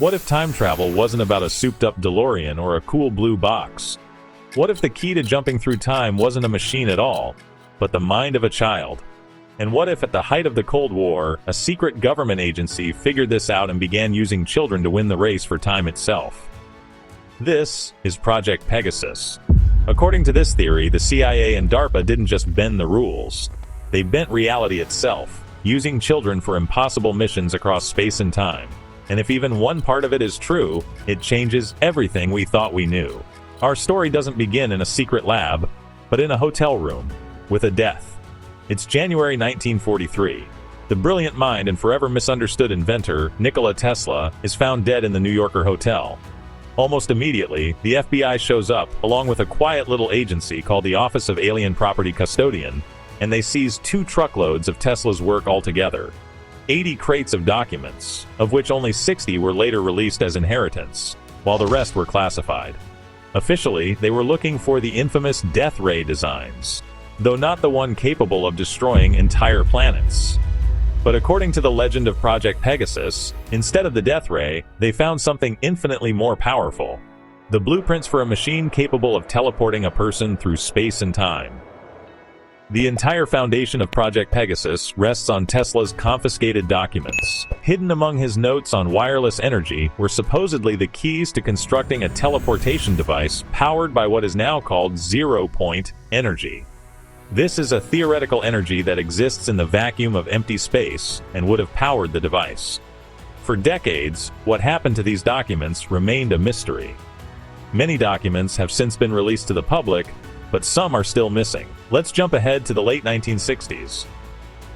What if time travel wasn't about a souped-up DeLorean or a cool blue box? What if the key to jumping through time wasn't a machine at all, but the mind of a child? And what if at the height of the Cold War, a secret government agency figured this out and began using children to win the race for time itself? This is Project Pegasus. According to this theory, the CIA and DARPA didn't just bend the rules. They bent reality itself, using children for impossible missions across space and time. And if even one part of it is true, it changes everything we thought we knew. Our story doesn't begin in a secret lab, but in a hotel room, with a death. It's January 1943. The brilliant mind and forever misunderstood inventor, Nikola Tesla, is found dead in the New Yorker hotel. Almost immediately, the FBI shows up, along with a quiet little agency called the Office of Alien Property Custodian, and they seize 2 truckloads of Tesla's work altogether. 80 crates of documents, of which only 60 were later released as inheritance, while the rest were classified. Officially, they were looking for the infamous death ray designs, though not the one capable of destroying entire planets. But according to the legend of Project Pegasus, instead of the death ray, they found something infinitely more powerful: the blueprints for a machine capable of teleporting a person through space and time. The entire foundation of Project Pegasus rests on Tesla's confiscated documents. Hidden among his notes on wireless energy were supposedly the keys to constructing a teleportation device powered by what is now called zero-point energy. This is a theoretical energy that exists in the vacuum of empty space and would have powered the device. For decades, what happened to these documents remained a mystery. Many documents have since been released to the public, but some are still missing. Let's jump ahead to the late 1960s.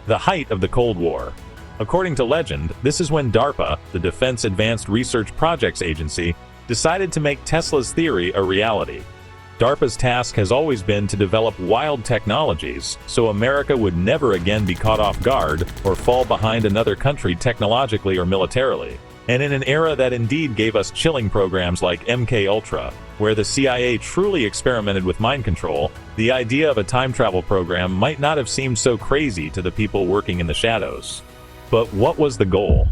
The height of the Cold War. According to legend, this is when DARPA, the Defense Advanced Research Projects Agency, decided to make Tesla's theory a reality. DARPA's task has always been to develop wild technologies, so America would never again be caught off guard or fall behind another country technologically or militarily. And in an era that indeed gave us chilling programs like MKUltra, where the CIA truly experimented with mind control, the idea of a time travel program might not have seemed so crazy to the people working in the shadows. But what was the goal?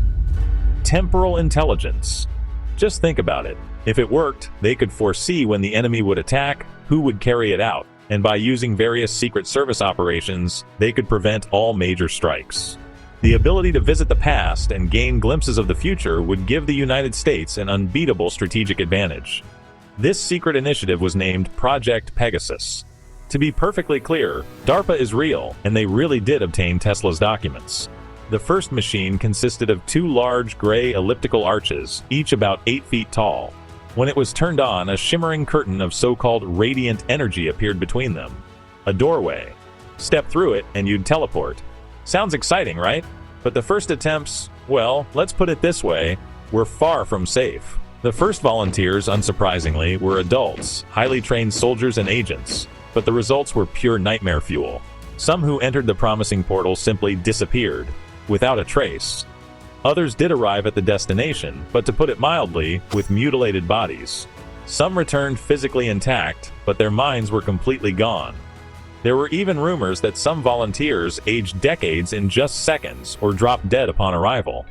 Temporal intelligence. Just think about it. If it worked, they could foresee when the enemy would attack, who would carry it out, and by using various Secret Service operations, they could prevent all major strikes. The ability to visit the past and gain glimpses of the future would give the United States an unbeatable strategic advantage. This secret initiative was named Project Pegasus. To be perfectly clear, DARPA is real, and they really did obtain Tesla's documents. The first machine consisted of 2 large gray elliptical arches, each about 8 feet tall. When it was turned on, a shimmering curtain of so-called radiant energy appeared between them. A doorway. Step through it and you'd teleport. Sounds exciting, right? But the first attempts, well, let's put it this way, were far from safe. The first volunteers, unsurprisingly, were adults, highly trained soldiers and agents, but the results were pure nightmare fuel. Some who entered the promising portal simply disappeared, without a trace. Others did arrive at the destination, but to put it mildly, with mutilated bodies. Some returned physically intact, but their minds were completely gone. There were even rumors that some volunteers aged decades in just seconds or dropped dead upon arrival.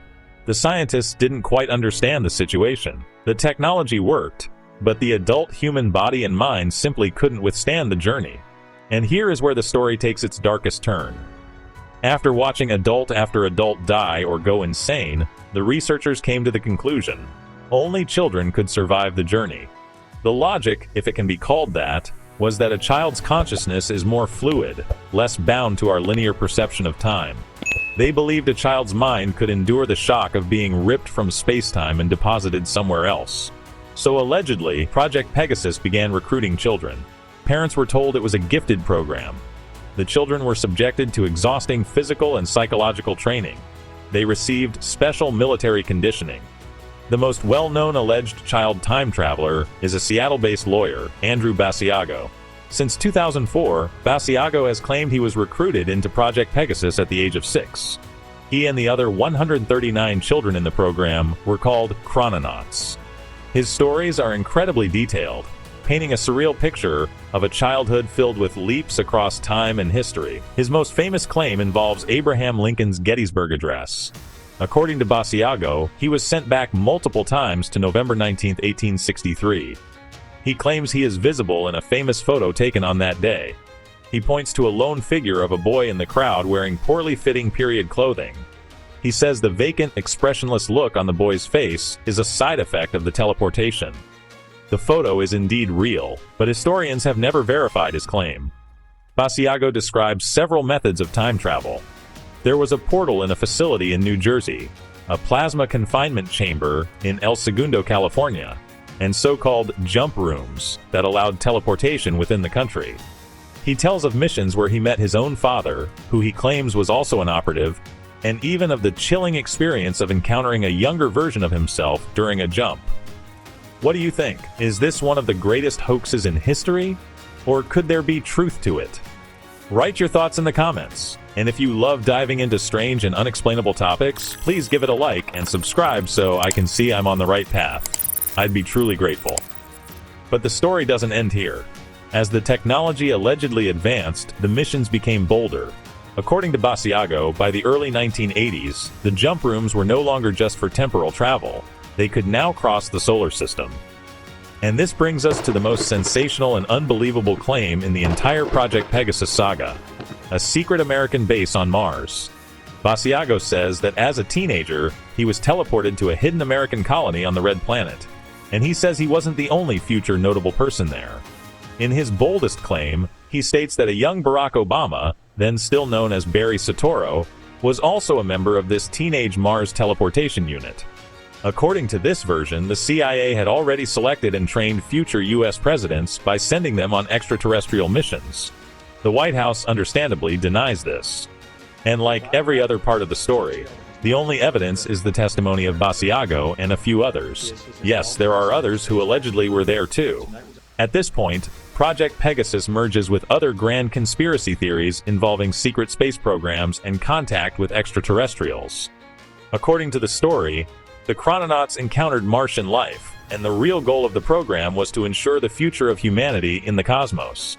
The scientists didn't quite understand the situation. The technology worked, but the adult human body and mind simply couldn't withstand the journey. And here is where the story takes its darkest turn. After watching adult after adult die or go insane, the researchers came to the conclusion: only children could survive the journey. The logic, if it can be called that, was that a child's consciousness is more fluid, less bound to our linear perception of time. They believed a child's mind could endure the shock of being ripped from space-time and deposited somewhere else. So allegedly, Project Pegasus began recruiting children. Parents were told it was a gifted program. The children were subjected to exhausting physical and psychological training. They received special military conditioning. The most well-known alleged child time traveler is a Seattle-based lawyer, Andrew Basiago. Since 2004, Basiago has claimed he was recruited into Project Pegasus at the age of 6. He and the other 139 children in the program were called chrononauts. His stories are incredibly detailed, painting a surreal picture of a childhood filled with leaps across time and history. His most famous claim involves Abraham Lincoln's Gettysburg Address. According to Basiago, he was sent back multiple times to November 19, 1863. He claims he is visible in a famous photo taken on that day. He points to a lone figure of a boy in the crowd wearing poorly fitting period clothing. He says the vacant, expressionless look on the boy's face is a side effect of the teleportation. The photo is indeed real, but historians have never verified his claim. Basiago describes several methods of time travel. There was a portal in a facility in New Jersey, a plasma confinement chamber in El Segundo, California, and so-called jump rooms that allowed teleportation within the country. He tells of missions where he met his own father, who he claims was also an operative, and even of the chilling experience of encountering a younger version of himself during a jump. What do you think? Is this one of the greatest hoaxes in history? Or could there be truth to it? Write your thoughts in the comments. And if you love diving into strange and unexplainable topics, please give it a like and subscribe so I can see I'm on the right path. I'd be truly grateful. But the story doesn't end here. As the technology allegedly advanced, the missions became bolder. According to Basiago, by the early 1980s, the jump rooms were no longer just for temporal travel. They could now cross the solar system. And this brings us to the most sensational and unbelievable claim in the entire Project Pegasus saga: a secret American base on Mars. Basiago says that as a teenager, he was teleported to a hidden American colony on the Red Planet, and he says he wasn't the only future notable person there. In his boldest claim, he states that a young Barack Obama, then still known as Barry Soetoro, was also a member of this teenage Mars teleportation unit. According to this version, the CIA had already selected and trained future U.S. presidents by sending them on extraterrestrial missions. The White House understandably denies this. And like every other part of the story, the only evidence is the testimony of Basiago and a few others. Yes, there are others who allegedly were there too. At this point, Project Pegasus merges with other grand conspiracy theories involving secret space programs and contact with extraterrestrials. According to the story, the chrononauts encountered Martian life, and the real goal of the program was to ensure the future of humanity in the cosmos.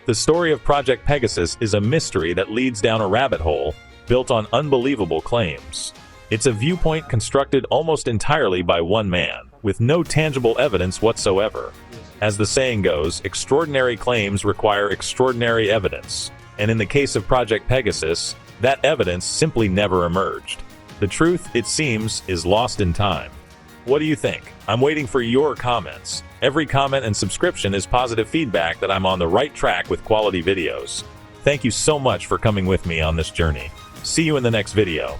The story of Project Pegasus is a mystery that leads down a rabbit hole built on unbelievable claims. It's a viewpoint constructed almost entirely by one man, with no tangible evidence whatsoever. As the saying goes, extraordinary claims require extraordinary evidence, and in the case of Project Pegasus, that evidence simply never emerged. The truth, it seems, is lost in time. What do you think? I'm waiting for your comments. Every comment and subscription is positive feedback that I'm on the right track with quality videos. Thank you so much for coming with me on this journey. See you in the next video.